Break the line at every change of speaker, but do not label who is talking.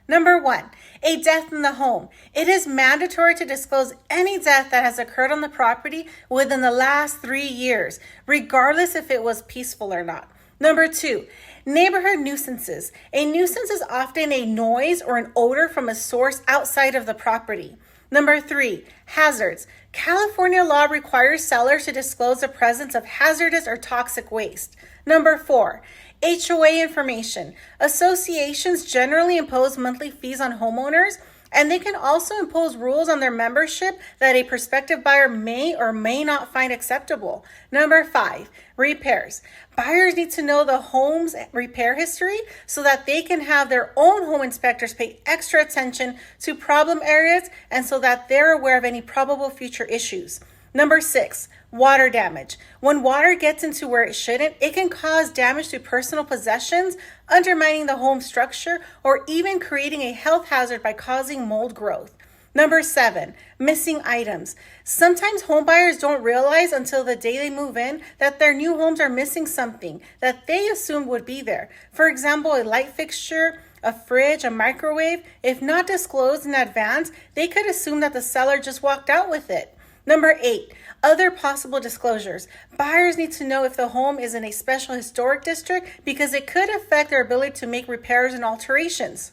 Number 1, a death in the home. It is mandatory to disclose any death that has occurred on the property within the last 3 years, regardless if it was peaceful or not. Number 2, neighborhood nuisances. A nuisance is often a noise or an odor from a source outside of the property. Number 3, hazards. California law requires sellers to disclose the presence of hazardous or toxic waste. Number 4, HOA information. Associations generally impose monthly fees on homeowners, and they can also impose rules on their membership that a prospective buyer may or may not find acceptable. Number 5, repairs. Buyers need to know the home's repair history so that they can have their own home inspectors pay extra attention to problem areas and so that they're aware of any probable future issues. Number 6, water damage. When water gets into where it shouldn't, it can cause damage to personal possessions, undermining the home structure, or even creating a health hazard by causing mold growth. Number 7, missing items. Sometimes home buyers don't realize until the day they move in that their new homes are missing something that they assumed would be there. For example, a light fixture, a fridge, a microwave. If not disclosed in advance, they could assume that the seller just walked out with it. Number 8, other possible disclosures. Buyers need to know if the home is in a special historic district because it could affect their ability to make repairs and alterations.